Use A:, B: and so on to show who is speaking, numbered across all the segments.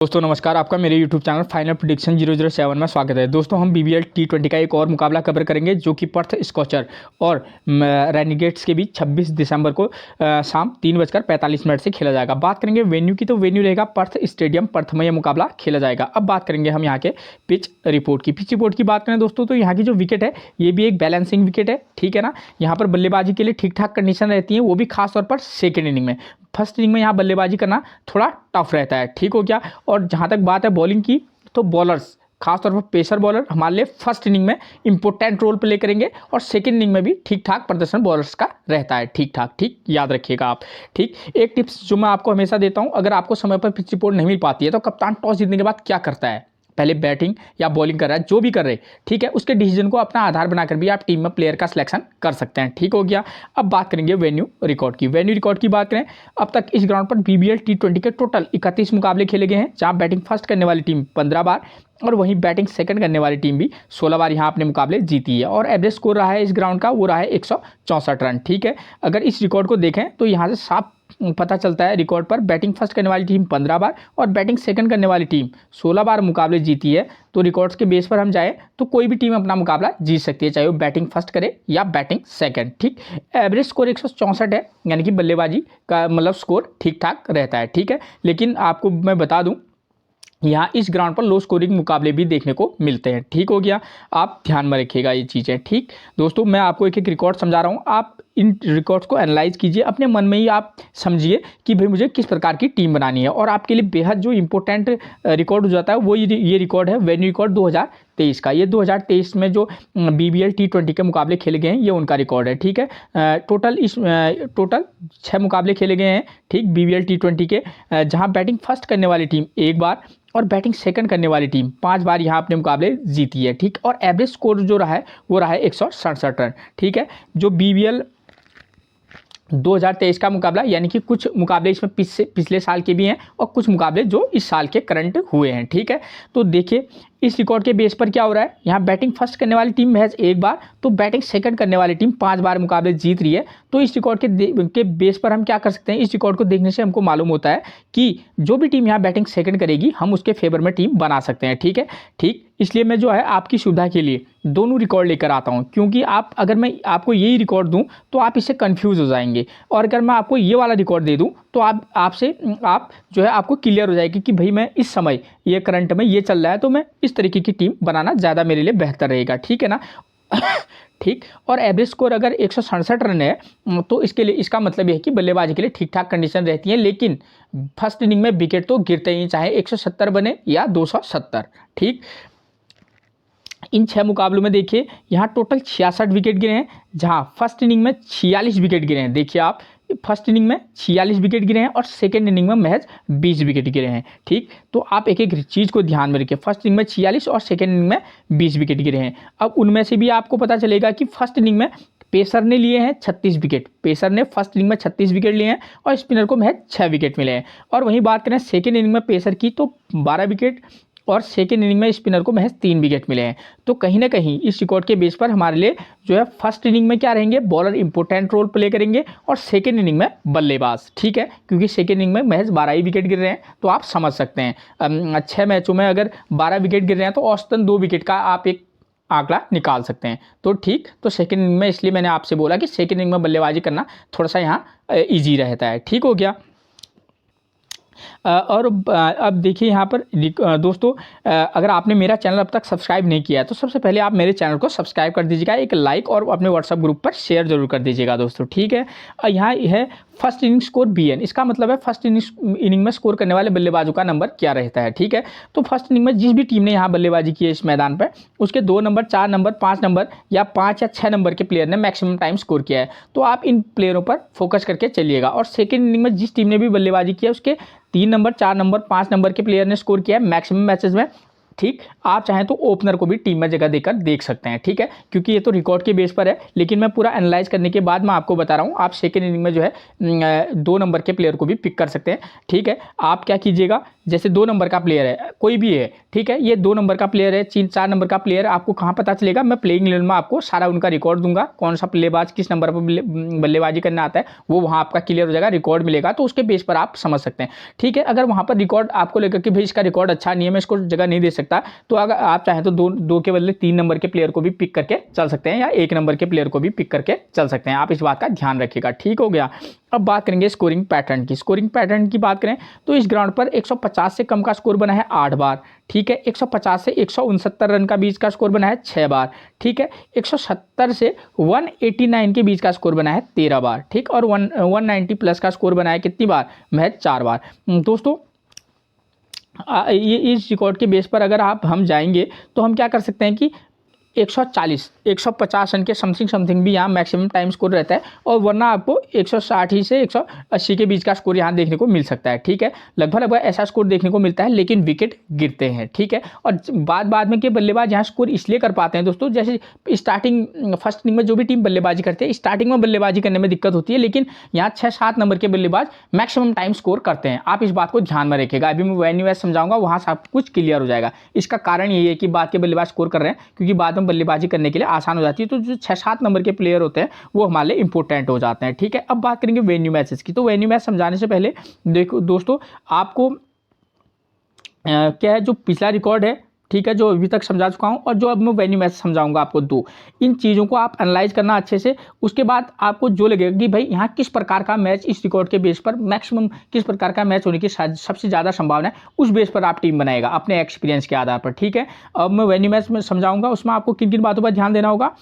A: दोस्तों नमस्कार, आपका मेरे YouTube चैनल फाइनल प्रेडिक्शन 007 में स्वागत है। दोस्तों हम BBL T20 का एक और मुकाबला कवर करेंगे जो कि पर्थ स्कॉचर और रेनिगेट्स के बीच 26 दिसंबर को शाम 3:45 से खेला जाएगा। बात करेंगे वेन्यू की, तो वेन्यू रहेगा पर्थ स्टेडियम, पर्थ में यह मुकाबला खेला जाएगा। अब बात करेंगे हम यहाँ के पिच रिपोर्ट की। पिच रिपोर्ट की बात करें दोस्तों, तो यहाँ की जो विकेट है ये भी एक बैलेंसिंग विकेट है, ठीक है ना। यहाँ पर बल्लेबाजी के लिए ठीक ठाक कंडीशन रहती है, वो भी खासतौर पर सेकेंड इनिंग में। फर्स्ट इनिंग में यहाँ बल्लेबाजी करना थोड़ा टफ रहता है, ठीक हो गया। और जहाँ तक बात है बॉलिंग की, तो बॉलर्स खासतौर पर पेसर बॉलर हमारे लिए फर्स्ट इनिंग में इंपॉर्टेंट रोल प्ले करेंगे और सेकंड इनिंग में भी ठीक ठाक प्रदर्शन बॉलर्स का रहता है, ठीक ठाक, ठीक याद रखिएगा आप। ठीक, एक टिप्स जो मैं आपको हमेशा देता हूँ, अगर आपको समय पर पिच रिपोर्ट नहीं मिल पाती है तो कप्तान टॉस जीतने के बाद क्या करता है, पहले बैटिंग या बॉलिंग कर रहा है, जो भी कर रहे, ठीक है, उसके डिसीजन को अपना आधार बनाकर भी आप टीम में प्लेयर का सिलेक्शन कर सकते हैं, ठीक हो गया। अब बात करेंगे वेन्यू रिकॉर्ड की। वेन्यू रिकॉर्ड की बात करें, अब तक इस ग्राउंड पर BBL T20 के टोटल 31 मुकाबले खेले गए हैं, जहां बैटिंग फर्स्ट करने वाली टीम 15 बार और वहीं बैटिंग सेकंड करने वाली टीम भी 16 बार यहाँ अपने मुकाबले जीती है। और एवरेज स्कोर रहा है इस ग्राउंड का, वो रहा है 164 रन, ठीक है। अगर इस रिकॉर्ड को देखें तो यहाँ से साफ पता चलता है रिकॉर्ड पर बैटिंग फर्स्ट करने वाली टीम 15 बार और बैटिंग सेकंड करने वाली टीम 16 बार मुकाबले जीती है। तो रिकॉर्ड्स के बेस पर हम जाए तो कोई भी टीम अपना मुकाबला जीत सकती है, चाहे वो बैटिंग फर्स्ट करे या बैटिंग सेकंड, ठीक। एवरेज स्कोर 164 है, यानी कि बल्लेबाजी का मतलब स्कोर ठीक ठाक रहता है, ठीक है। लेकिन आपको मैं बता दूं, यहाँ इस ग्राउंड पर लो स्कोरिंग मुकाबले भी देखने को मिलते हैं, ठीक हो गया। आप ध्यान में रखिएगा ये चीज़ें, ठीक। दोस्तों मैं आपको एक एक रिकॉर्ड समझा रहा हूँ, आप इन रिकॉर्ड्स को एनालाइज कीजिए, अपने मन में ही आप समझिए कि भाई मुझे किस प्रकार की टीम बनानी है। और आपके लिए बेहद जो इंपॉर्टेंट रिकॉर्ड हो जाता है वो ये रिकॉर्ड है वेन्यू रिकॉर्ड 2023 का। ये 2023 में जो BBL T20 के मुकाबले खेले गए हैं ये उनका रिकॉर्ड है, ठीक है। टोटल 6 मुकाबले खेले गए हैं, ठीक, BBL T20 के, जहाँ बैटिंग फर्स्ट करने वाली टीम 1 बार और बैटिंग सेकंड करने वाली टीम 5 बार यहाँ अपने मुकाबले जीती है, ठीक। और एवरेज स्कोर जो रहा है वो रहा है 167 रन, ठीक है। जो BBL 2023 का मुकाबला, यानी कि कुछ मुकाबले इसमें पिछले साल के भी हैं और कुछ मुकाबले जो इस साल के करंट हुए हैं, ठीक है। तो देखिए इस रिकॉर्ड के बेस पर क्या हो रहा है, यहाँ बैटिंग फर्स्ट करने वाली टीम महज 1 बार, तो बैटिंग सेकंड करने वाली टीम 5 बार मुकाबले जीत रही है। तो इस रिकॉर्ड के बेस पर हम क्या कर सकते हैं, इस रिकॉर्ड को देखने से हमको मालूम होता है कि जो भी टीम यहाँ बैटिंग सेकंड करेगी हम उसके फेवर में टीम बना सकते हैं, ठीक है, ठीक। इसलिए मैं जो है आपकी सुविधा के लिए दोनों रिकॉर्ड लेकर आता हूँ, क्योंकि अगर मैं आपको यही रिकॉर्ड दूँ तो आप इससे कन्फ्यूज़ हो जाएंगे, और अगर मैं आपको ये वाला रिकॉर्ड दे दूँ तो आप जो है आपको क्लियर हो जाएगी कि भाई मैं इस समय ये करंट में ये चल रहा है तो मैं इस तरीके की टीम बनाना ज़्यादा मेरे लिए बेहतर रहेगा, ठीक है ना। ठीक। और एवरेज स्कोर अगर 167 रन है तो इसके लिए इसका मतलब यह है कि बल्लेबाजी के लिए ठीक ठाक कंडीशन रहती है, लेकिन फर्स्ट इनिंग में विकेट तो गिरते ही, चाहे 170 बने या 270, ठीक। इन 6 मुकाबलों में देखिए यहाँ टोटल 66 विकेट गिरे हैं, जहाँ फर्स्ट इनिंग में 46 विकेट गिरे हैं। देखिए आप, फर्स्ट इनिंग में 46 विकेट गिरे हैं और सेकंड इनिंग में महज 20 विकेट गिरे हैं, ठीक। तो आप एक एक चीज़ को ध्यान में रखिए, फर्स्ट इनिंग में 46 और सेकंड इनिंग में 20 विकेट गिरे हैं। अब उनमें से भी आपको पता चलेगा कि फर्स्ट इनिंग में पेसर ने लिए हैं 36 विकेट, पेसर ने फर्स्ट इनिंग में 36 विकेट लिए हैं और स्पिनर को महज 6 विकेट मिले हैं। और वहीं बात करें सेकेंड इनिंग में पेसर की, तो 12 विकेट और सेकेंड इनिंग में स्पिनर को महज 3 विकेट मिले हैं। तो कहीं ना कहीं इस रिकॉर्ड के बेस पर हमारे लिए जो है फर्स्ट इनिंग में क्या रहेंगे, बॉलर इंपॉर्टेंट रोल प्ले करेंगे और सेकेंड इनिंग में बल्लेबाज, ठीक है, क्योंकि सेकेंड इनिंग में महज 12 ही विकेट गिर रहे हैं। तो आप समझ सकते हैं 6 मैचों में अगर 12 विकेट गिर रहे हैं तो औसतन 2 विकेट का आप एक आंकड़ा निकाल सकते हैं। तो ठीक, तो सेकेंड इनिंग में इसलिए मैंने आपसे बोला कि सेकेंड इनिंग में बल्लेबाजी करना थोड़ा सा यहाँ ईजी रहता है, ठीक हो गया। और अब देखिए यहाँ पर दोस्तों, अगर आपने मेरा चैनल अब तक सब्सक्राइब नहीं किया है तो सबसे पहले आप मेरे चैनल को सब्सक्राइब कर दीजिएगा, एक लाइक और अपने व्हाट्सएप ग्रुप पर शेयर जरूर कर दीजिएगा दोस्तों, ठीक है। यहाँ है फर्स्ट इनिंग स्कोर BN, इसका मतलब है फर्स्ट इनिंग में स्कोर करने वाले बल्लेबाजों का नंबर क्या रहता है, ठीक है। तो फर्स्ट इनिंग में जिस भी टीम ने यहाँ बल्लेबाजी की है इस मैदान पर, उसके 2 नंबर, 4 नंबर, 5 नंबर या 5 या 6 नंबर के प्लेयर ने मैक्सिमम टाइम स्कोर किया है। तो आप इन प्लेयरों पर फोकस करके चलिएगा। और सेकेंड इनिंग में जिस टीम ने भी बल्लेबाजी किया उसके 3 नंबर, 4 नंबर, 5 नंबर के प्लेयर ने स्कोर किया है मैक्सिमम मैचेस में, ठीक। आप चाहें तो ओपनर को भी टीम में जगह देकर देख सकते हैं, ठीक है, क्योंकि ये तो रिकॉर्ड के बेस पर है, लेकिन मैं पूरा एनालाइज करने के बाद मैं आपको बता रहा हूँ। आप सेकेंड इनिंग में जो है 2 नंबर के प्लेयर को भी पिक कर सकते हैं, ठीक है। आप क्या कीजिएगा, जैसे 2 नंबर का प्लेयर है, कोई भी है, ठीक है, ये 2 नंबर का प्लेयर है, 4 नंबर का प्लेयर, आपको कहाँ पता चलेगा? मैं प्लेइंग 11 में आपको सारा उनका रिकॉर्ड दूंगा, कौन सा बल्लेबाज किस नंबर पर बल्लेबाजी करना आता है, वो वहाँ आपका क्लियर हो जाएगा, रिकॉर्ड मिलेगा, तो उसके बेस पर आप समझ सकते हैं, ठीक है। अगर वहाँ पर रिकॉर्ड आपको लेकर कि भाई इसका रिकॉर्ड अच्छा नहीं है, मैं इसको जगह नहीं दे सकता, तो अगर आप चाहें तो दो के बदले 3 नंबर के प्लेयर को भी पिक करके चल सकते हैं, या 1 नंबर के प्लेयर को भी पिक करके चल सकते हैं। आप इस बात का ध्यान रखिएगा, ठीक हो गया। अब बात करेंगे स्कोरिंग पैटर्न की। स्कोरिंग पैटर्न की बात करें तो इस ग्राउंड पर 150 से कम का स्कोर बना है 8 बार, ठीक है। 150 से 169 रन का बीच का स्कोर बना है 6 बार, ठीक है। 170 से 189 के बीच का स्कोर बना है 13 बार, ठीक। और 190 प्लस का स्कोर बना है कितनी बार? महज 4 बार। दोस्तों ये इस रिकॉर्ड के बेस पर अगर हम जाएंगे तो हम क्या कर सकते हैं कि 140 150 रन के समथिंग भी यहाँ मैक्सिमम टाइम स्कोर रहता है, और वरना आपको 160 ही से 180 के बीच का स्कोर यहाँ देखने को मिल सकता है, ठीक है। लगभग ऐसा स्कोर देखने को मिलता है, लेकिन विकेट गिरते हैं, ठीक है। और बाद में के बल्लेबाज यहाँ स्कोर इसलिए कर पाते हैं दोस्तों, जैसे स्टार्टिंग फर्स्ट इनिंग में जो भी टीम बल्लेबाजी करते हैं, स्टार्टिंग में बल्लेबाजी करने में दिक्कत होती है, लेकिन यहाँ 6-7 नंबर के बल्लेबाज मैक्सिमम टाइम स्कोर करते हैं। आप इस बात को ध्यान में रखिएगा, अभी मैं वेन्यू मैच समझाऊंगा, वहाँ सब कुछ क्लियर हो जाएगा। इसका कारण ये है कि बाद के बल्लेबाज स्कोर कर रहे हैं, क्योंकि बाद में बल्लेबाजी करने के लिए आसान हो जाती है, तो जो 6-7 नंबर के प्लेयर होते हैं वो हमारे लिए इंपॉर्टेंट हो जाते हैं, ठीक है। अब बात करेंगे वेन्यू मैचेस की। तो वेन्यू मैच समझाने से पहले देखो दोस्तों, आपको क्या है, जो पिछला रिकॉर्ड है, ठीक है, जो अभी तक समझा चुका हूं, और जो अब मैं वेन्यू मैच समझाऊंगा आपको, दो इन चीज़ों को आप एनालाइज करना अच्छे से। उसके बाद आपको जो लगेगा कि भाई यहाँ किस प्रकार का मैच इस रिकॉर्ड के बेस पर मैक्सिमम किस प्रकार का मैच होने की सबसे ज़्यादा संभावना है, उस बेस पर आप टीम बनाएगा अपने एक्सपीरियंस के आधार पर, ठीक है। अब मैं वेन्यू मैच में समझाऊंगा, उसमें आपको किन किन बातों पर ध्यान देना होगा।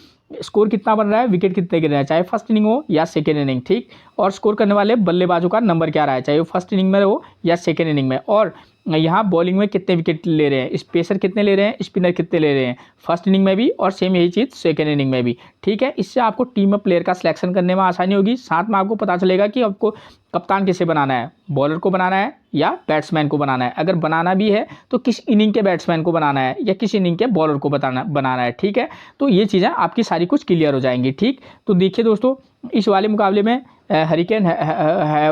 A: स्कोर कितना बन रहा है, विकेट कितने गिर रहे हैं, चाहे फर्स्ट इनिंग हो या सेकेंड इनिंग, ठीक। और स्कोर करने वाले बल्लेबाजों का नंबर क्या रहा है, चाहे वो फर्स्ट इनिंग में हो या सेकेंड इनिंग में। और यहाँ बॉलिंग में कितने विकेट ले रहे हैं, स्पेसर कितने ले रहे हैं, स्पिनर कितने ले रहे हैं, फर्स्ट इनिंग में भी, और सेम यही चीज़ सेकेंड इनिंग में भी, ठीक है। इससे आपको टीम में प्लेयर का सिलेक्शन करने में आसानी होगी। साथ में आपको पता चलेगा कि आपको कप्तान किसे बनाना है, बॉलर को बनाना है या बैट्समैन को बनाना है। अगर बनाना भी है तो किस इनिंग के बैट्समैन को बनाना है या किस इनिंग के बॉलर को बनाना है, ठीक है। तो ये चीज़ें आपकी सारी कुछ क्लियर हो जाएंगी, ठीक। तो देखिए दोस्तों, इस वाले मुकाबले में हरिकेन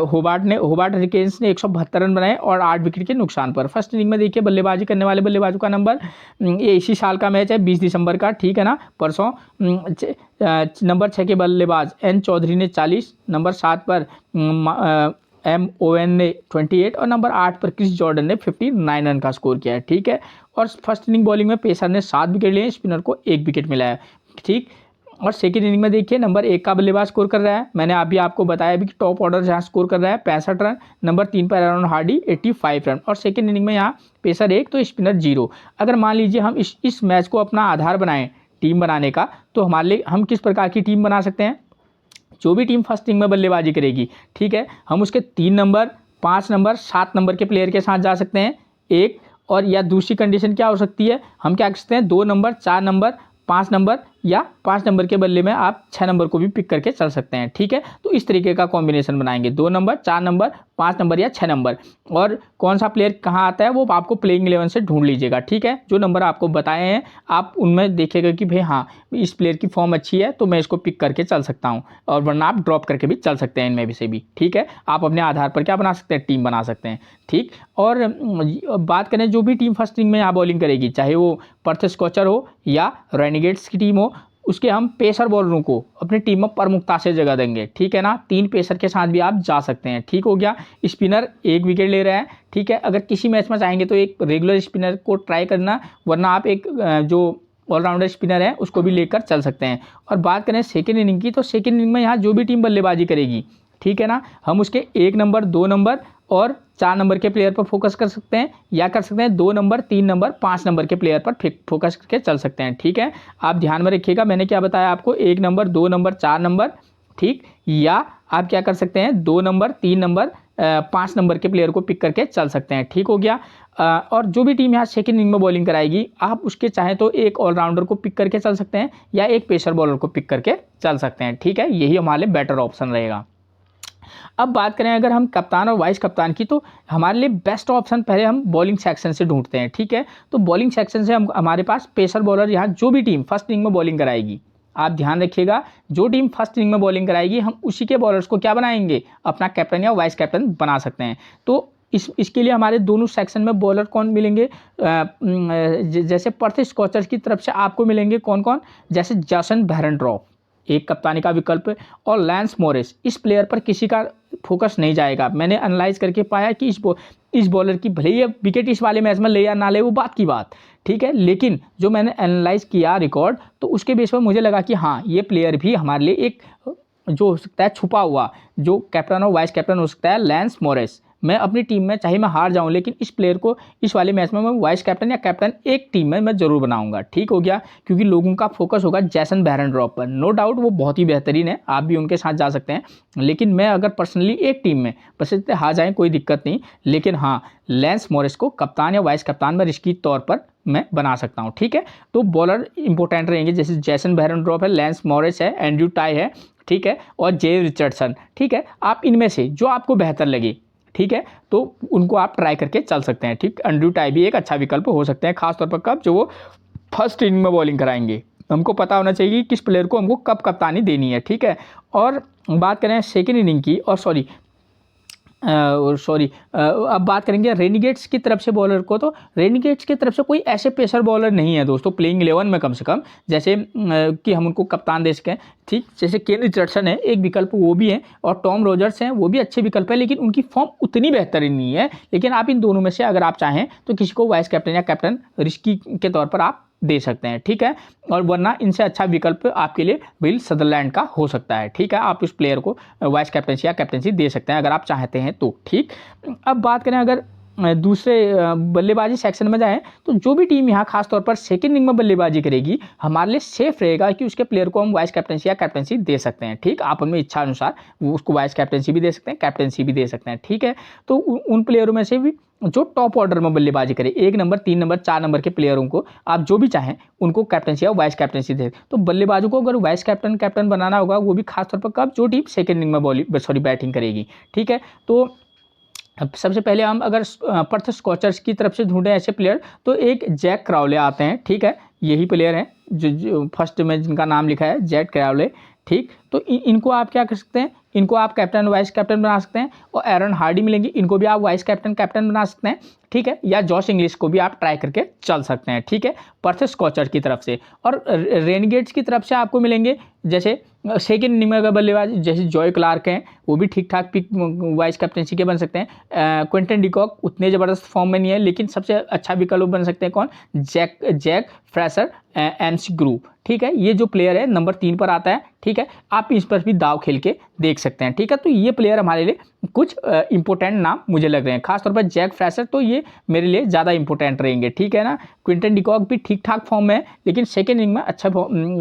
A: होबार्ट हरिकेन्स ने 172 रन बनाए और 8 विकेट के नुकसान पर। फर्स्ट इनिंग में देखिए बल्लेबाजी करने वाले बल्लेबाजों का नंबर, ये इसी साल का मैच है, 20 दिसंबर का, ठीक है ना, परसों। नंबर 6 के बल्लेबाज एन चौधरी ने 40, नंबर 7 पर MON ने 28 और नंबर 8 पर क्रिस जॉर्डन ने 59 रन का स्कोर किया है, ठीक है। और फर्स्ट इनिंग बॉलिंग में पेसर ने 7 विकेट लिए, स्पिनर को 1 विकेट मिला है, ठीक। और सेकेंड इनिंग में देखिए नंबर 1 का बल्लेबाज स्कोर कर रहा है, मैंने अभी आपको बताया भी कि टॉप ऑर्डर जहाँ स्कोर कर रहा है 65 रन, नंबर 3 पर एरन हार्डी 85 रन। और सेकेंड इनिंग में यहाँ पेसर 1 तो स्पिनर 0। अगर मान लीजिए हम इस मैच को अपना आधार बनाएं टीम बनाने का, तो हमारे लिए हम किस प्रकार की टीम बना सकते हैं। जो भी टीम फर्स्ट इनिंग में बल्लेबाजी करेगी, ठीक है, हम उसके 3 नंबर, 5 नंबर, 7 नंबर के प्लेयर के साथ जा सकते हैं, एक। और या दूसरी कंडीशन क्या हो सकती है, हम क्या कर सकते हैं, 2 नंबर, 4 नंबर, 5 नंबर, या 5 नंबर के बल्ले में आप 6 नंबर को भी पिक करके चल सकते हैं, ठीक है। तो इस तरीके का कॉम्बिनेशन बनाएंगे, 2 नंबर, 4 नंबर, 5 नंबर या 6 नंबर। और कौन सा प्लेयर कहाँ आता है वो आपको प्लेइंग 11 से ढूंढ लीजिएगा, ठीक है। जो नंबर आपको बताए हैं आप उनमें देखिएगा कि भाई हाँ इस प्लेयर की फॉर्म अच्छी है तो मैं इसको पिक करके चल सकता हूँ, और वरना आप ड्रॉप करके भी चल सकते हैं इनमें से भी, ठीक है। आप अपने आधार पर क्या बना सकते हैं, टीम बना सकते हैं, ठीक। और बात करें जो भी टीम फर्स्ट इनिंग में यहाँ बॉलिंग करेगी, चाहे वो पर्थ स्कॉचर हो या रेनिगेट्स की टीम हो, उसके हम पेसर बॉलरों को अपनी टीम में प्रमुखता से जगह देंगे, ठीक है ना। 3 पेसर के साथ भी आप जा सकते हैं, ठीक हो गया। स्पिनर 1 विकेट ले रहे हैं, ठीक है। अगर किसी मैच में चाहेंगे तो एक रेगुलर स्पिनर को ट्राई करना, वरना आप एक जो ऑलराउंडर स्पिनर है उसको भी लेकर चल सकते हैं। और बात करें सेकेंड इनिंग की, तो सेकेंड इनिंग में यहाँ जो भी टीम बल्लेबाजी करेगी, ठीक है ना, हम उसके 1 नंबर, 2 नंबर और 4 नंबर के प्लेयर पर फोकस कर सकते हैं, या कर सकते हैं 2 नंबर, 3 नंबर, 5 नंबर के प्लेयर पर फोकस करके चल सकते हैं, ठीक है। आप ध्यान में रखिएगा, मैंने क्या बताया आपको, 1 नंबर, 2 नंबर, 4 नंबर, ठीक। या आप क्या कर सकते हैं, 2 नंबर, 3 नंबर, 5 नंबर के प्लेयर को पिक करके चल सकते हैं, ठीक हो गया। और जो भी टीम यहाँ सेकेंड इनिंग में बॉलिंग कराएगी, आप उसके चाहे तो एक ऑलराउंडर को पिक करके चल सकते हैं या एक पेसर बॉलर को पिक करके चल सकते हैं, ठीक है। यही हमारे लिए बेटर ऑप्शन रहेगा। अब बात करें अगर हम कप्तान और वाइस कप्तान की, तो हमारे लिए बेस्ट ऑप्शन पहले हम बॉलिंग सेक्शन से ढूंढते हैं, ठीक है। तो बॉलिंग सेक्शन से हमारे पास पेसर बॉलर, यहाँ जो भी टीम फर्स्ट इनिंग में बॉलिंग कराएगी, आप ध्यान रखिएगा, जो टीम फर्स्ट इनिंग में बॉलिंग कराएगी हम उसी के बॉलर्स को क्या बनाएंगे, अपना कैप्टन या वाइस कैप्टन बना सकते हैं। तो इसके लिए हमारे दोनों सेक्शन में बॉलर कौन मिलेंगे, जैसे पर्थ स्कॉचर्स की तरफ से आपको मिलेंगे कौन कौन, जैसे जैसन बेरेंड्रॉफ एक कप्तानी का विकल्प, और लैंस मॉरिस। इस प्लेयर पर किसी का फोकस नहीं जाएगा। मैंने एनालाइज करके पाया कि इस बॉलर की भले ही विकेट इस वाले मैच में ले या ना ले वो बात की बात, ठीक है, लेकिन जो मैंने एनालाइज किया रिकॉर्ड, तो उसके बेस पर मुझे लगा कि हाँ ये प्लेयर भी हमारे लिए एक जो हो सकता है छुपा हुआ जो कैप्टन और वाइस कैप्टन हो सकता है, लैंस मॉरिस। मैं अपनी टीम में चाहे मैं हार जाऊं, लेकिन इस प्लेयर को इस वाले मैच में मैं वाइस कैप्टन या कैप्टन एक टीम में मैं जरूर बनाऊंगा, ठीक हो गया, क्योंकि लोगों का फोकस होगा जैसन बेरेंड्रॉफ पर। नो डाउट वो बहुत ही बेहतरीन है, आप भी उनके साथ जा सकते हैं, लेकिन मैं अगर पर्सनली एक टीम में बशर्ते हार जाएं कोई दिक्कत नहीं, लेकिन हाँ लैंस मॉरिस को कप्तान या वाइस कप्तान में रिस्की तौर पर मैं बना सकता हूँ, ठीक है। तो बॉलर इंपॉर्टेंट रहेंगे, जैसे जैसन बेरेंड्रॉफ है, लैंस मॉरिस है, एंड्रयू टाई है, ठीक है, और जे रिचर्डसन, ठीक है। आप इनमें से जो आपको बेहतर लगे, ठीक है, तो उनको आप ट्राई करके चल सकते हैं, ठीक। एंड्रयू टाई भी एक अच्छा विकल्प हो सकते हैं, खासतौर पर कब, जो वो फर्स्ट इनिंग में बॉलिंग कराएंगे। हमको पता होना चाहिए कि किस प्लेयर को हमको कब कप्तानी देनी है, ठीक है। और बात करें सेकेंड इनिंग की, और अब बात करेंगे रेनिगेट्स की तरफ से बॉलर को, तो रेनिगेट्स की तरफ से कोई ऐसे पेसर बॉलर नहीं है दोस्तों प्लेइंग 11 में, कम से कम, जैसे कि हम उनको कप्तान दे सकें, ठीक। जैसे केन रिचर्डसन है एक विकल्प, वो भी है, और टॉम रॉजर्स हैं, वो भी अच्छे विकल्प है, लेकिन उनकी फॉर्म उतनी बेहतरीन नहीं है। लेकिन आप इन दोनों में से अगर आप चाहें तो किसी को वाइस कैप्टन या कैप्टन रिस्की के तौर पर आप दे सकते हैं, ठीक है। और वरना इनसे अच्छा विकल्प आपके लिए विल सदरलैंड का हो सकता है, ठीक है। आप इस प्लेयर को वाइस कैप्टनसी या कैप्टनसी दे सकते हैं अगर आप चाहते हैं तो, ठीक। अब बात करें अगर दूसरे बल्लेबाजी सेक्शन में जाएं, तो जो भी टीम यहाँ खास तौर पर सेकंड इनिंग में बल्लेबाजी करेगी, हमारे लिए सेफ रहेगा कि उसके प्लेयर को हम वाइस कैप्टनसी या कैप्टनसी दे सकते हैं, ठीक। आप अपनी इच्छा अनुसार उसको वाइस कैप्टनसी भी दे सकते हैं, कैप्टनसी भी दे सकते हैं, ठीक है। तो उन प्लेयरों में से भी जो टॉप ऑर्डर में बल्लेबाजी करे, 1 नंबर 3 नंबर 4 नंबर के प्लेयरों को आप जो भी चाहें उनको कैप्टनसी या वाइस कैप्टनसी दे। तो बल्लेबाजों को अगर वाइस कैप्टन बनाना होगा, वो भी खासतौर पर कब, जो टीम सेकंड इनिंग में बैटिंग करेगी, ठीक है। तो अब सबसे पहले हम अगर पर्थ स्कॉचर्स की तरफ से ढूंढें ऐसे प्लेयर, तो एक जैक क्राउले आते हैं, ठीक है। यही प्लेयर हैं जो फर्स्ट में जिनका नाम लिखा है जैक क्राउले, ठीक। तो इनको आप क्या कर सकते हैं, इनको आप कैप्टन वाइस कैप्टन बना सकते हैं, और एरन हार्डी मिलेंगे, इनको भी आप वाइस कैप्टन बना सकते हैं, ठीक है। या जॉश इंग्लिश को भी आप ट्राई करके चल सकते हैं, ठीक है, पर्थ स्कॉचर की तरफ से। और रेनगेट्स की तरफ से आपको मिलेंगे, जैसे सेकेंड इनिंग में अगर बल्लेबाज जैसे जॉय क्लार्क हैं, वो भी ठीक ठाक पिक वाइस कैप्टनसी के बन सकते हैं। क्विंटन डिकॉक उतने ज़बरदस्त फॉर्म में नहीं है, लेकिन सबसे अच्छा विकल्प बन सकते हैं कौन, जैक फ्रेशर, एमसी ग्रू, ठीक है। ये जो प्लेयर है नंबर 3 पर आता है, ठीक है। आप इस पर भी दाव खेल के देख सकते हैं, ठीक है। तो ये प्लेयर हमारे लिए कुछ इंपॉर्टेंट नाम मुझे लग रहे हैं, खासतौर पर जैक फ्रेशर, तो ये मेरे लिए ज़्यादा इंपॉर्टेंट रहेंगे, ठीक है ना। क्विंटन डिकॉक भी ठीक ठाक फॉर्म में है, लेकिन सेकेंड इनिंग में अच्छा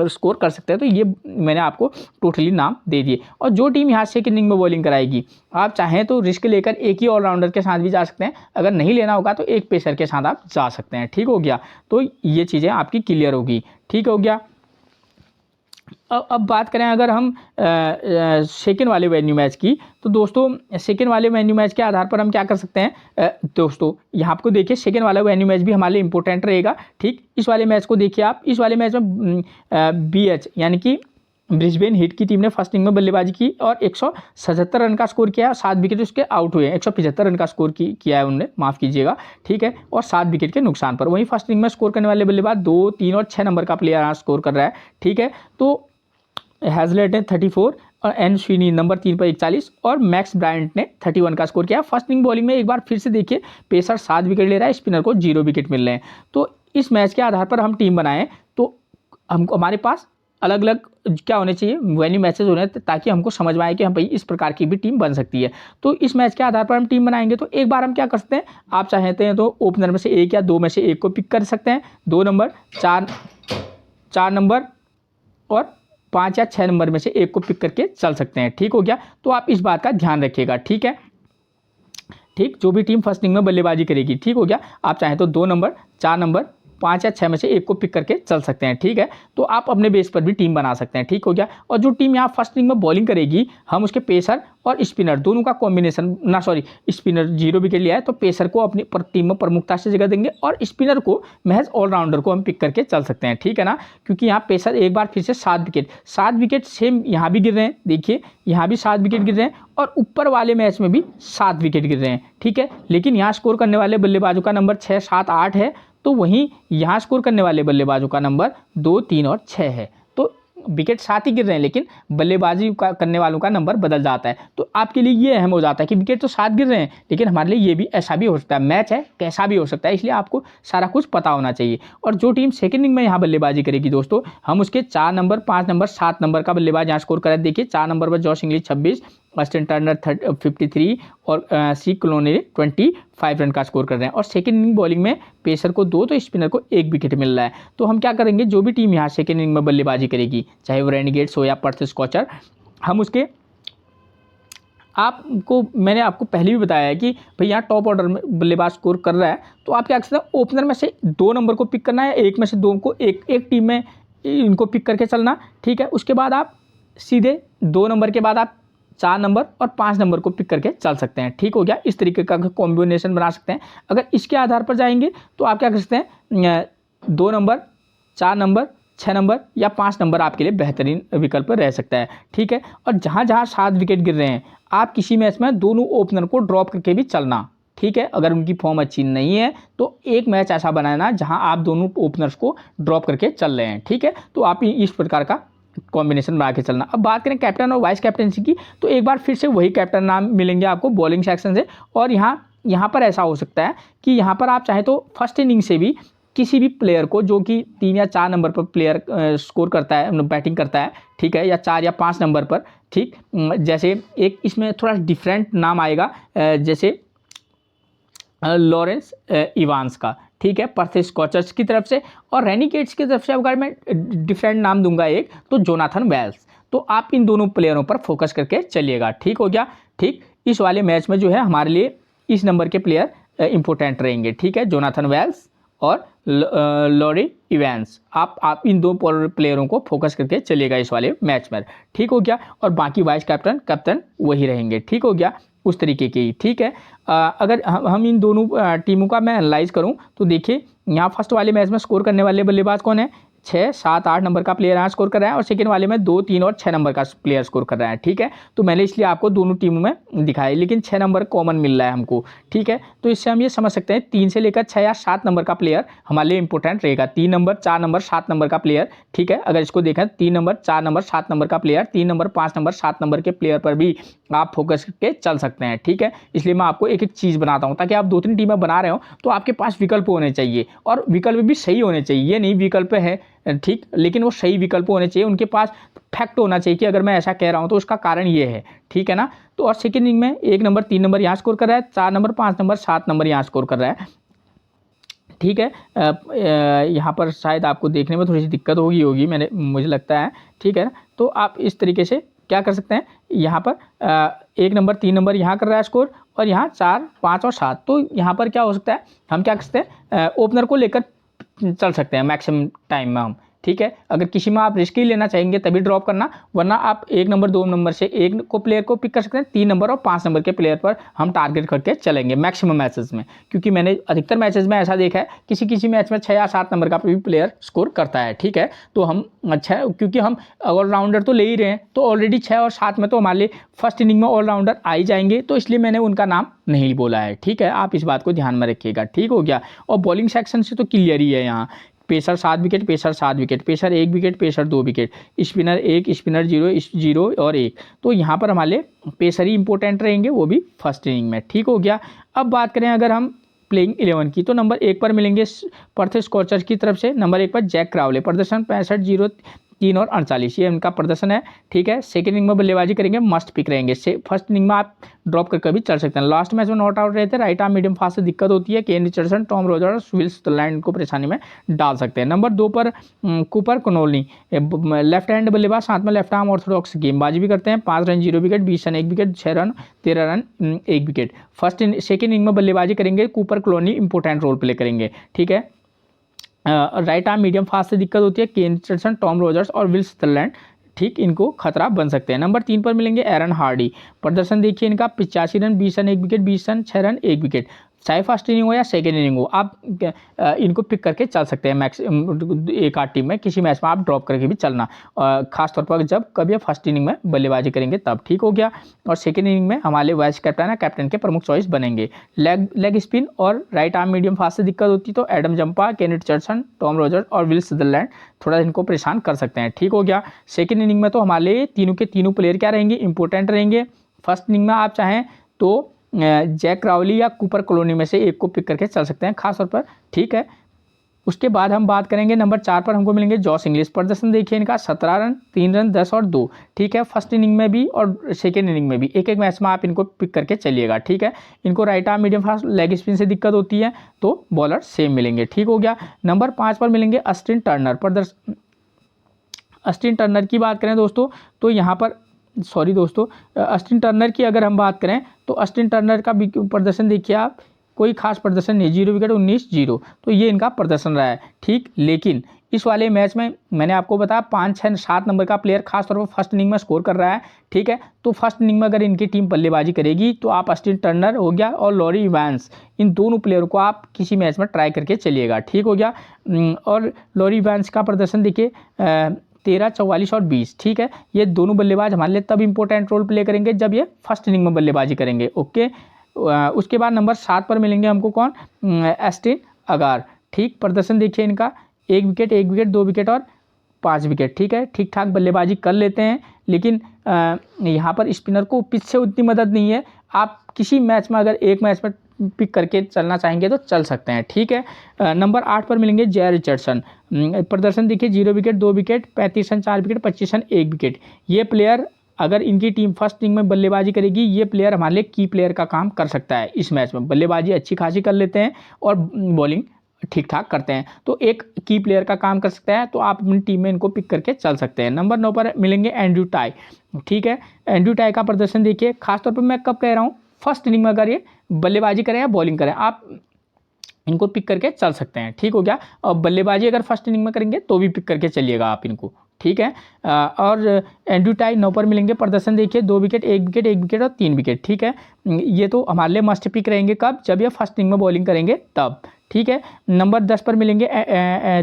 A: स्कोर कर सकते हैं, तो ये मैंने आपको टोटली नाम दे दिए। और जो टीम यहाँ सेकेंड इनिंग में बॉलिंग कराएगी, आप चाहें तो रिस्क लेकर एक ही ऑलराउंडर के साथ भी जा सकते हैं, अगर नहीं लेना होगा तो एक पेसर के साथ आप जा सकते हैं, ठीक हो गया। तो ये चीज़ें आपकी क्लियर होगी, ठीक हो गया। अब बात करें अगर हम सेकेंड वाले वेन्यू मैच की, तो दोस्तों सेकेंड वाले वेन्यू मैच के आधार पर हम क्या कर सकते हैं, दोस्तों यहाँ आपको देखिए सेकेंड वाला वेन्यू मैच भी हमारे लिए इंपॉर्टेंट रहेगा, ठीक। इस वाले मैच को देखिए आप, इस वाले मैच में BH यानी कि ब्रिस्बेन हीट की टीम ने फर्स्ट इनिंग में बल्लेबाजी की और 177 रन का स्कोर किया, 7 विकेट उसके आउट हुए हैं, 175 रन का स्कोर किया है उन्होंने, माफ़ कीजिएगा, ठीक है, और 7 विकेट के नुकसान पर। वहीं फर्स्ट इनिंग में स्कोर करने वाले बल्लेबाज 2, 3 और 6 नंबर का प्लेयर यहाँ स्कोर कर रहा है, ठीक है। तो हैजलेट ने 34 और एन स्वीनी नंबर 3 पर 41 और मैक्स ब्रायंट ने 31 का स्कोर किया। फर्स्ट इनिंग बॉलिंग में एक बार फिर से देखिए, पेसर 7 विकेट ले रहा है, स्पिनर को 0 विकेट मिल रहे हैं। तो इस मैच के आधार पर हम टीम बनाएं तो हमको हमारे पास अलग अलग क्या होने चाहिए, वेन्यू मैचेस होने, ताकि हमको समझ में आए कि हम भाई इस प्रकार की भी टीम बन सकती है। तो इस मैच के आधार पर हम टीम बनाएंगे, तो एक बार हम क्या कर सकते हैं, आप चाहते हैं तो ओपनर में से एक या दो में से एक को पिक कर सकते हैं, 2 नंबर 4 नंबर और 5 या 6 नंबर में से एक को पिक करके चल सकते हैं, ठीक हो गया। तो आप इस बात का ध्यान रखिएगा, ठीक है, ठीक। जो भी टीम फर्स्ट इनिंग में बल्लेबाजी करेगी, ठीक हो गया, आप चाहें तो 2 नंबर 4 नंबर 5 या 6 में से एक को पिक करके चल सकते हैं, ठीक है। तो आप अपने बेस पर भी टीम बना सकते हैं, ठीक हो गया। और जो टीम यहाँ फर्स्ट इनिंग में बॉलिंग करेगी, हम उसके पेसर और स्पिनर दोनों का कॉम्बिनेशन, ना सॉरी, स्पिनर 0 विकेट लिया है तो पेसर को अपनी टीम में प्रमुखता से जगह देंगे और स्पिनर को, महज ऑलराउंडर को हम पिक करके चल सकते हैं, ठीक है ना। क्योंकि यहाँ पेसर एक बार फिर से 7 विकेट सेम यहाँ भी गिर रहे हैं, देखिए यहाँ भी 7 विकेट गिर रहे हैं और ऊपर वाले मैच में भी 7 विकेट गिर रहे हैं, ठीक है। लेकिन यहाँ स्कोर करने वाले बल्लेबाजों का नंबर 6, 7, 8 है, तो वहीं यहाँ स्कोर करने वाले बल्लेबाजों का नंबर 2, 3 और 6 है। तो विकेट 7 ही गिर रहे हैं लेकिन बल्लेबाजी करने वालों का नंबर बदल जाता है। तो आपके लिए ये अहम हो जाता है कि विकेट तो 7 गिर रहे हैं लेकिन हमारे लिए ये भी ऐसा भी हो सकता है, मैच है कैसा भी हो सकता है, इसलिए आपको सारा कुछ पता होना चाहिए। और जो टीम सेकंड इनिंग में यहाँ बल्लेबाजी करेगी दोस्तों, हम उसके 4 नंबर, 5 नंबर, 7 नंबर का बल्लेबाज यहाँ स्कोर करें। देखिए 4 नंबर पर जॉश इंग्लिश 26, ऑस्टिन टर्नर 53 और सी क्लोने 25 रन का स्कोर कर रहे हैं। और सेकंड इनिंग बॉलिंग में पेसर को 2 तो स्पिनर को 1 विकेट मिल रहा है। तो हम क्या करेंगे, जो भी टीम यहाँ सेकंड इनिंग में बल्लेबाजी करेगी, चाहे वो रेनिगेट्स हो या पर्थ स्कॉचर, हम उसके, मैंने आपको पहले भी बताया है कि भाई यहाँ टॉप ऑर्डर में बल्लेबाज स्कोर कर रहा है तो आप क्या कर सकते हैं, ओपनर में से 2 नंबर को पिक करना है, एक में से 2 को एक टीम में इनको पिक करके चलना, ठीक है। उसके बाद आप सीधे 2 नंबर के बाद आप 4 नंबर और 5 नंबर को पिक करके चल सकते हैं, ठीक हो गया। इस तरीके का कॉम्बिनेशन बना सकते हैं। अगर इसके आधार पर जाएंगे तो आप क्या कर सकते हैं, 2 नंबर, 4 नंबर, 6 नंबर या 5 नंबर आपके लिए बेहतरीन विकल्प रह सकता है, ठीक है। और जहाँ जहाँ 7 विकेट गिर रहे हैं, आप किसी मैच में दोनों ओपनर को ड्रॉप करके भी चलना, ठीक है। अगर उनकी फॉर्म अच्छी नहीं है तो एक मैच ऐसा बनाना जहां आप दोनों ओपनर्स को ड्रॉप करके चल रहे हैं, ठीक है। तो आप इस प्रकार का कॉम्बिनेशन बना के चलना। अब बात करें कैप्टन और वाइस कैप्टनसी की, तो एक बार फिर से वही कैप्टन नाम मिलेंगे आपको बॉलिंग सेक्शन से। और यहाँ पर ऐसा हो सकता है कि यहाँ पर आप चाहे तो फर्स्ट इनिंग से भी किसी भी प्लेयर को, जो कि 3 या 4 नंबर पर प्लेयर स्कोर करता है, बैटिंग करता है, ठीक है, या 4 या 5 नंबर पर, ठीक। जैसे एक इसमें थोड़ा डिफरेंट नाम आएगा, जैसे लॉरेंस इवांस का, ठीक है, पर्थ स्कॉचर्स की तरफ से। और रेनिगेट्स की तरफ से अगर मैं डिफरेंट नाम दूंगा एक, तो जोनाथन वेल्स। तो आप इन दोनों प्लेयरों पर फोकस करके चलिएगा, ठीक हो गया। ठीक, इस वाले मैच में जो है हमारे लिए इस नंबर के प्लेयर इंपॉर्टेंट रहेंगे, ठीक है, जोनाथन वेल्स और लॉरी इवेंस। आप इन 2 प्लेयरों को फोकस करके चलिएगा इस वाले मैच में, ठीक हो गया। और बाकी वाइस कैप्टन वही रहेंगे, ठीक हो गया, उस तरीके की, ठीक है। अगर हम इन दोनों टीमों का मैं एनालाइज करूं तो देखिए यहाँ फर्स्ट वाले मैच में स्कोर करने वाले बल्लेबाज कौन है, 6, 7, 8 नंबर का प्लेयर यहाँ स्कोर कर रहा है और सेकंड वाले में 2, 3 और 6 नंबर का प्लेयर स्कोर कर रहा है, ठीक है। तो मैंने इसलिए आपको दोनों टीमों में दिखाया, लेकिन 6 नंबर कॉमन मिल रहा है हमको, ठीक है। तो इससे हम ये समझ सकते हैं 3 से लेकर 6 या 7 नंबर का प्लेयर हमारे लिए इंपॉर्टेंट रहेगा। 3 नंबर, 4 नंबर, 7 नंबर का प्लेयर, ठीक है। अगर इसको देखें 3 नंबर, 4 नंबर, 7 नंबर का प्लेयर, 3 नंबर, 5 नंबर, 7 नंबर के प्लेयर पर भी आप फोकस करके चल सकते हैं, ठीक है। इसलिए मैं आपको एक एक चीज़ बनाता हूँ ताकि आप 2-3 टीमें बना रहे हो तो आपके पास विकल्प होने चाहिए और विकल्प भी सही होने चाहिए। ये नहीं विकल्प है, ठीक, लेकिन वो सही विकल्प होने चाहिए, उनके पास फैक्ट होना चाहिए कि अगर मैं ऐसा कह रहा हूं तो उसका कारण ये है, ठीक है ना। तो और सेकंड इनिंग में 1 नंबर, 3 नंबर यहाँ स्कोर कर रहा है, 4 नंबर, 5 नंबर, 7 नंबर यहाँ स्कोर कर रहा है, ठीक है। यहाँ पर शायद आपको देखने में थोड़ी सी दिक्कत होगी मुझे लगता है, ठीक है ना। तो आप इस तरीके से क्या कर सकते हैं, यहाँ पर 1 नंबर, 3 नंबर यहाँ कर रहा है स्कोर और यहाँ 4, 5 और 7। तो यहाँ पर क्या हो सकता है, हम क्या कर सकते हैं, ओपनर को लेकर चल सकते हैं मैक्सिमम टाइम में हम, ठीक है। अगर किसी में आप रिस्क ही लेना चाहेंगे तभी ड्रॉप करना, वरना आप 1 नंबर, 2 नंबर से एक को प्लेयर को पिक कर सकते हैं। 3 नंबर और 5 नंबर के प्लेयर पर हम टारगेट करके चलेंगे मैक्सिमम मैचेस में, क्योंकि मैंने अधिकतर मैचेस में ऐसा देखा है किसी मैच में 6 या 7 नंबर का भी प्लेयर स्कोर करता है, ठीक है। तो हम अच्छा, क्योंकि हम ऑलराउंडर तो ले ही रहे हैं तो ऑलरेडी 6 और 7 में तो हमारे लिए फर्स्ट इनिंग में ऑलराउंडर आ ही जाएंगे, तो इसलिए मैंने उनका नाम नहीं बोला है, ठीक है। आप इस बात को ध्यान में रखिएगा, ठीक हो गया। और बॉलिंग सेक्शन से तो क्लियर ही है, यहाँ pacer 7 wicket, pacer 7 wicket, pacer 1 wicket, pacer 2 wicket, spinner 1, spinner 0 और 1। तो यहाँ पर हमारे पेसर ही इंपॉर्टेंट रहेंगे, वो भी फर्स्ट इनिंग में, ठीक हो गया। अब बात करें अगर हम प्लेइंग 11 की, तो नंबर 1 पर मिलेंगे पर्थ स्कॉचर की तरफ से, नंबर 1 पर जैक क्रावले, प्रदर्शन 65, 0, 3 और 48, ये उनका प्रदर्शन है, ठीक है। सेकंड इनिंग में बल्लेबाजी करेंगे, मस्ट पिक रहेंगे। फर्स्ट इनिंग में आप ड्रॉप करके भी चल सकते हैं। लास्ट मैच में नॉट आउट रहे थे, राइट आर्म मीडियम फास्ट से दिक्कत होती है, केन Richardson, Tom Rogers, will Sutherland को परेशानी में डाल सकते हैं। नंबर 2 पर कूपर कनोली, लेफ्ट हैंड बल्लेबाज, साथ में लेफ्ट आर्म ऑर्थोडॉक्स गेंदबाजी भी करते हैं। 5 run 0 wicket, 20 run 1 wicket, 6 run 13 run 1 wicket. Second inning में बल्लेबाजी करेंगे, कूपर कॉलोनी इंपॉर्टेंट रोल प्ले करेंगे, ठीक है। राइट आर्म मीडियम फास्ट से दिक्कत होती है, केन रिचर्डसन, टॉम रॉजर्स और विल सदरलैंड ठीक इनको खतरा बन सकते हैं। नंबर 3 पर मिलेंगे एरन हार्डी। प्रदर्शन देखिए इनका 85 run 20 run 1 wicket, 20 run 6 run 1 wicket. चाहे फर्स्ट इनिंग हो या सेकेंड इनिंग हो, आप इनको पिक करके चल सकते हैं। मैक्स एक आध टीम में किसी मैच में आप ड्रॉप करके भी चलना, खासतौर पर जब कभी फर्स्ट इनिंग में बल्लेबाजी करेंगे तब ठीक हो गया। और सेकेंड इनिंग में हमारे वाइस कैप्टन है, कैप्टन के प्रमुख चॉइस बनेंगे। लेग स्पिन और राइट आर्म मीडियम फास्ट से दिक्कत होती तो एडम जंपा, केन रिचर्डसन, टॉम रॉजर्स और विल सदरलैंड थोड़ा इनको परेशान कर सकते हैं ठीक हो गया। सेकेंड इनिंग में तो हमारे तीनों के तीनों प्लेयर क्या रहेंगे, इंपॉर्टेंट रहेंगे। फर्स्ट इनिंग में आप चाहें तो जैक क्राउली या कूपर कॉलोनी में से एक को पिक करके चल सकते हैं खासतौर पर ठीक है। उसके बाद हम बात करेंगे नंबर 4 पर हमको मिलेंगे जॉस इंग्लिश। प्रदर्शन देखिए इनका 17 रन 3 रन 10 और 2 ठीक है। फर्स्ट इनिंग में भी और सेकेंड इनिंग में भी एक एक मैच में आप इनको पिक करके चलिएगा ठीक है। इनको right arm medium fast leg spin से दिक्कत होती है तो बॉलर सेम मिलेंगे ठीक हो गया। नंबर 5 पर मिलेंगे अस्टिन टर्नर। अस्टिन टर्नर की बात करें दोस्तों तो यहाँ पर अस्टिन टर्नर की अगर हम बात करें तो अस्टिन टर्नर का प्रदर्शन देखिए आप, कोई खास प्रदर्शन नहीं, 0 विकेट 19-0 तो ये इनका प्रदर्शन रहा है ठीक। लेकिन इस वाले मैच में मैंने आपको बताया 5, 6, 7 नंबर का प्लेयर खासतौर पर फर्स्ट इनिंग में स्कोर कर रहा है ठीक है। तो फर्स्ट इनिंग में अगर इनकी टीम बल्लेबाजी करेगी तो आप अस्टिन टर्नर हो गया और लॉरी इवांस, इन दोनों प्लेयर को आप किसी मैच में ट्राई करके चलिएगा ठीक हो गया। और लॉरी इवांस का प्रदर्शन देखिए 13, 44 और 20 ठीक है। ये दोनों बल्लेबाज हमारे लिए तब इंपॉर्टेंट रोल प्ले करेंगे जब ये फर्स्ट इनिंग में बल्लेबाजी करेंगे ओके। उसके बाद नंबर 7 पर मिलेंगे हमको कौन, एस्टिन अगार ठीक। प्रदर्शन देखिए इनका 1 विकेट 1 विकेट 2 विकेट और 5 विकेट ठीक है। ठीक ठाक बल्लेबाजी कर लेते हैं लेकिन यहाँ पर स्पिनर को पिच से उतनी मदद नहीं है। आप किसी मैच में अगर एक मैच में पिक करके चलना चाहेंगे तो चल सकते हैं ठीक है। नंबर 8 पर मिलेंगे जे रिचर्डसन। प्रदर्शन देखिए 0 wicket 2 wicket 35 run 4 wicket 25 run 1 wicket. ये प्लेयर अगर इनकी टीम फर्स्ट इनिंग में बल्लेबाजी करेगी, ये प्लेयर हमारे लिए की प्लेयर का काम कर सकता है। इस मैच में बल्लेबाजी अच्छी खासी कर लेते हैं और बॉलिंग ठीक ठाक करते हैं तो एक की प्लेयर का काम कर सकता है, तो आप अपनी टीम में इनको पिक करके चल सकते हैं। नंबर 9 पर मिलेंगे एंड्रू टाई ठीक है। एंड्रू टाई का प्रदर्शन देखिए, खासतौर पर मैं कब कह रहा हूँ, फर्स्ट इनिंग में अगर ये बल्लेबाजी करें या बॉलिंग करें आप इनको पिक करके चल सकते हैं ठीक हो गया। और बल्लेबाजी अगर फर्स्ट इनिंग में करेंगे तो भी पिक करके चलिएगा आप इनको ठीक है। और एंड्रू टाई 9 पर मिलेंगे। प्रदर्शन देखिए 2 विकेट 1 विकेट 1 विकेट और 3 विकेट ठीक है। ये तो हमारे लिए मस्ट पिक रहेंगे कब, जब ये फर्स्ट इनिंग में बॉलिंग करेंगे तब ठीक है। नंबर 10 पर मिलेंगे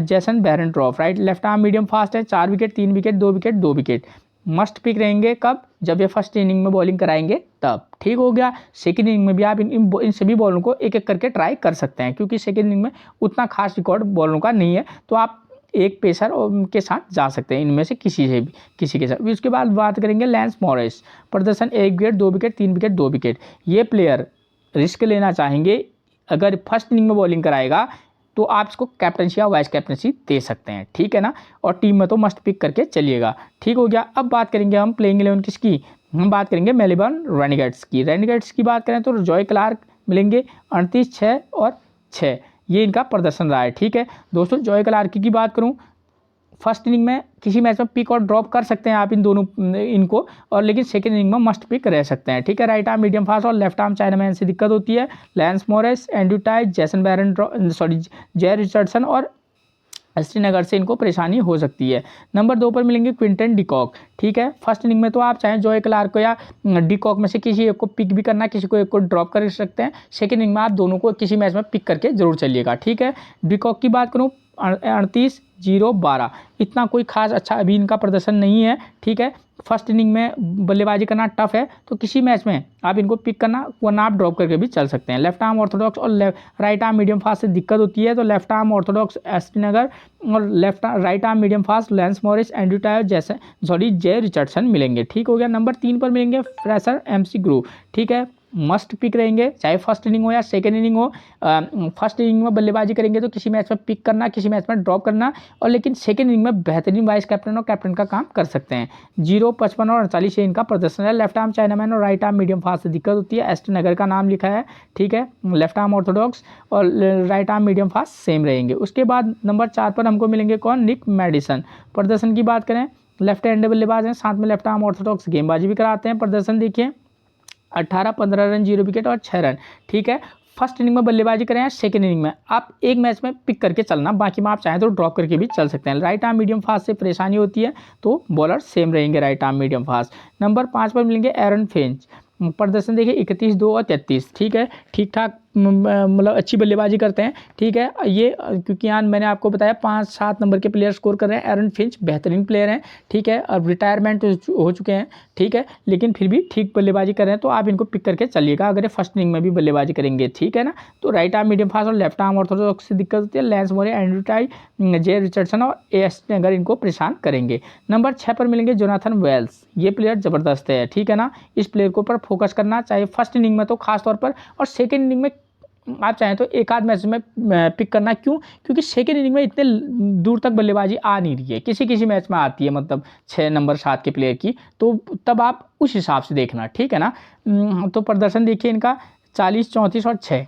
A: Jason Behrendorff. Right left arm medium fast है, 4 wicket 3 wicket 2 wicket 2 wicket. Must pick रहेंगे कब, जब ये फर्स्ट इनिंग में बॉलिंग कराएंगे तब ठीक हो गया। सेकंड इनिंग में भी आप इन सभी बॉलरों को एक एक करके ट्राई कर सकते हैं क्योंकि सेकंड इनिंग में उतना खास रिकॉर्ड बॉलरों का नहीं है, तो आप एक पेसर के साथ जा सकते हैं इनमें से किसी के साथ। उसके बाद बात करेंगे लैंस मॉरिस। प्रदर्शन 1 विकेट 2 विकेट 3 विकेट 2 विकेट। ये प्लेयर रिस्क लेना चाहेंगे, अगर फर्स्ट इनिंग में बॉलिंग कराएगा तो आप इसको कैप्टनसी या वाइस कैप्टनसी दे सकते हैं ठीक है ना। और टीम में तो मस्ट पिक करके चलिएगा ठीक हो गया। अब बात करेंगे हम प्लेइंग 11 किसकी, हम बात करेंगे मेलबर्न रेनेगेट्स की। रेनेगेट्स की बात करें तो जॉय क्लार्क मिलेंगे 38, 6 और 6, ये इनका प्रदर्शन रहा है ठीक है। दोस्तों जॉय क्लार्क की बात करूं, फर्स्ट इनिंग में किसी मैच में पिक और ड्रॉप कर सकते हैं आप इन दोनों इनको, और लेकिन सेकंड इनिंग में मस्ट पिक रह सकते हैं ठीक है। राइट आर्म मीडियम फास्ट और लेफ्ट आर्म चाइनामैन से दिक्कत होती है। Lance Morris, Andrew Tye, Jason Jhye Richardson और श्रीनगर से इनको परेशानी हो सकती है। नंबर 2 पर मिलेंगे क्विंटन डिकॉक ठीक है। फर्स्ट इनिंग में तो आप चाहें जॉय क्लार्क को या डिकॉक में से किसी एक को पिक भी करना, किसी को एक को ड्रॉप कर सकते हैं। सेकंड इनिंग में आप दोनों को किसी मैच में पिक करके जरूर चलिएगा ठीक है। डिकॉक की बात करूँ 38, 0, 12, इतना कोई खास अच्छा अभी इनका प्रदर्शन नहीं है ठीक है। फर्स्ट इनिंग में बल्लेबाजी करना टफ है, तो किसी मैच में आप इनको पिक करना वरना आप ड्रॉप करके भी चल सकते हैं। लेफ्ट आर्म ऑर्थोडॉक्स और राइट आर्म मीडियम फास्ट से दिक्कत होती है, तो लेफ्ट आर्म ऑर्थोडॉक्स श्रीनगर और right arm medium fast Lance Morris, Andrew Tye, Jhye Richardson मिलेंगे ठीक हो गया। नंबर 3 पर मिलेंगे फ्रेशर MC ग्रू ठीक है। मस्ट पिक रहेंगे, चाहे फर्स्ट इनिंग हो या सेकेंड इनिंग हो। फर्स्ट इनिंग में बल्लेबाजी करेंगे तो किसी मैच में पिक करना, किसी मैच में ड्रॉप करना, और लेकिन सेकेंड इनिंग में बेहतरीन वाइस कैप्टन और कैप्टन का काम कर सकते हैं। 0, 55 और 48 इनका प्रदर्शन है। लेफ्ट आर्म चाइनामैन और राइट आर्म मीडियम फास्ट से दिक्कत होती है। एस्टनगर का नाम लिखा है ठीक है। लेफ्ट आर्म ऑर्थोडॉक्स और right arm medium fast same रहेंगे। उसके बाद नंबर 4 पर हमको मिलेंगे कौन, निक मैडिसन। प्रदर्शन की बात करें, लेफ्ट हैंड बल्लेबाज हैं, साथ में लेफ्ट आर्म ऑर्थोडॉक्स गेंदबाजी भी कराते हैं। प्रदर्शन देखिए 18, 15 रन 0 विकेट और 6 रन ठीक है। फर्स्ट इनिंग में बल्लेबाजी करें या सेकंड इनिंग में, आप एक मैच में पिक करके चलना, बाकी में आप चाहें तो ड्रॉप करके भी चल सकते हैं। राइट आर्म मीडियम फास्ट से परेशानी होती है तो बॉलर सेम रहेंगे right arm medium fast. Number 5 पर मिलेंगे एरन फिंच, प्रदर्शन देखिए 31, 2 और 33, ठीक है, ठीक ठाक मतलब अच्छी बल्लेबाजी करते हैं, ठीक है। ये क्योंकि यहाँ मैंने आपको बताया 5-7 नंबर के प्लेयर स्कोर कर रहे हैं। एरन फिंच बेहतरीन प्लेयर हैं, ठीक है, अब रिटायरमेंट हो चुके हैं, ठीक है, लेकिन फिर भी ठीक बल्लेबाजी कर रहे हैं, तो आप इनको पिक करके चलिएगा अगर ये फर्स्ट इनिंग में भी बल्लेबाजी करेंगे, ठीक है ना। तो राइट आर्म मीडियम फास्ट और लेफ्ट आर्म ऑर्थोडॉक्स से दिक्कत होती है। लैंस मोरे, एंड्रू टाई, जे रिचर्डसन और एएसटी अगर इनको परेशान करेंगे। नंबर 6 पर मिलेंगे जोनाथन वेल्स, ये प्लेयर ज़बरदस्त है, ठीक है ना। इस प्लेयर के ऊपर फोकस करना चाहिए फर्स्ट इनिंग में तो खास तौर पर, और सेकेंड इनिंग में आप चाहें तो एक आध मैच में पिक करना। क्यों? क्योंकि सेकेंड इनिंग में इतने दूर तक बल्लेबाजी आ नहीं रही है, किसी किसी मैच में आती है, मतलब 6 नंबर 7 के प्लेयर की, तो तब आप उस हिसाब से देखना, ठीक है ना। तो प्रदर्शन देखिए इनका 40, 34 और 6,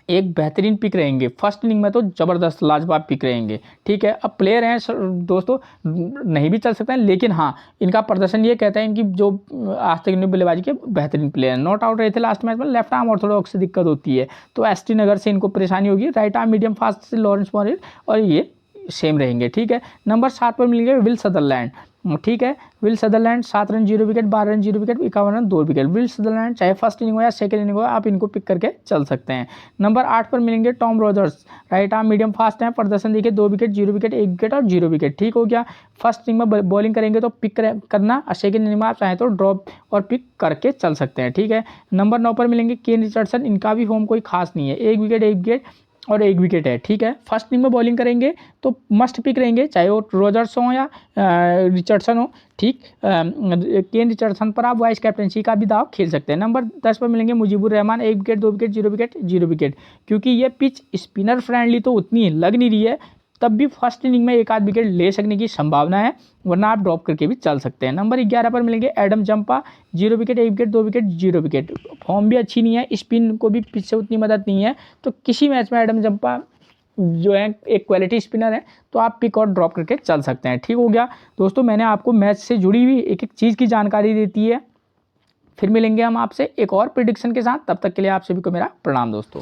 A: एक बेहतरीन पिक रहेंगे फर्स्ट इनिंग में, तो ज़बरदस्त लाजवाब पिक रहेंगे, ठीक है। अब प्लेयर हैं दोस्तों, नहीं भी चल सकते हैं, लेकिन हाँ इनका प्रदर्शन ये कहता है इनकी जो आज तक इन्होंने बल्लेबाजी के बेहतरीन प्लेयर हैं। नॉट आउट रहे थे लास्ट मैच में। लेफ्ट आर्म ऑर्थोडॉक्स से दिक्कत होती है तो एसटी नगर से इनको परेशानी होगी। राइट आर्म मीडियम फास्ट से लॉरेंस मॉरिस, और ये सेम रहेंगे, ठीक है। नंबर 7 पर मिलेंगे विल सदरलैंड, ठीक है। Will Sutherland 7 run 0 wicket, 12 run 0 wicket, 51 run 2 wicket. Will Sutherland चाहे फर्स्ट इनिंग हो या सेकंड इनिंग हो, आप इनको पिक करके चल सकते हैं। नंबर 8 पर मिलेंगे Tom Rogers, right arm medium fast हैं, प्रदर्शन देखिए 2 विकेट, 0 विकेट, 1 विकेट और 0 विकेट, ठीक हो गया। फर्स्ट इनिंग में बॉलिंग करेंगे तो पिक करना, और सेकंड इनिंग में आप चाहें तो ड्रॉप और पिक करके चल सकते हैं, ठीक है। नंबर 9 पर मिलेंगे केन रिचर्डसन, इनका भी फॉर्म कोई खास नहीं है, 1 विकेट, 1 विकेट और 1 विकेट है, ठीक है। फर्स्ट इनिंग में बॉलिंग करेंगे तो मस्ट पिक रहेंगे, चाहे वो रॉजर्स हो या रिचर्डसन हो, ठीक। केन रिचर्डसन पर आप वाइस कैप्टनसी का भी दाव खेल सकते हैं। नंबर 10 पर मिलेंगे Mujeebur Rahman, 1 wicket, 2 wicket, 0 wicket, 0 wicket, क्योंकि ये पिच स्पिनर फ्रेंडली तो उतनी लग नहीं रही है, तब भी फर्स्ट इनिंग में एक आध विकेट ले सकने की संभावना है, वरना आप ड्रॉप करके भी चल सकते हैं। नंबर 11 पर मिलेंगे Adam Zampa, 0 wicket, 1 wicket, 2 wicket, 0 wicket, form भी अच्छी नहीं है, स्पिन को भी पिच से उतनी मदद नहीं है, तो किसी मैच में एडम जंपा जो है एक क्वालिटी स्पिनर है, तो आप पिक और ड्रॉप करके चल सकते हैं, ठीक हो गया दोस्तों। मैंने आपको मैच से जुड़ी हुई एक एक चीज़ की जानकारी देती है। फिर मिलेंगे हम आपसे एक और प्रेडिक्शन के साथ, तब तक के लिए आप सभी को मेरा प्रणाम दोस्तों।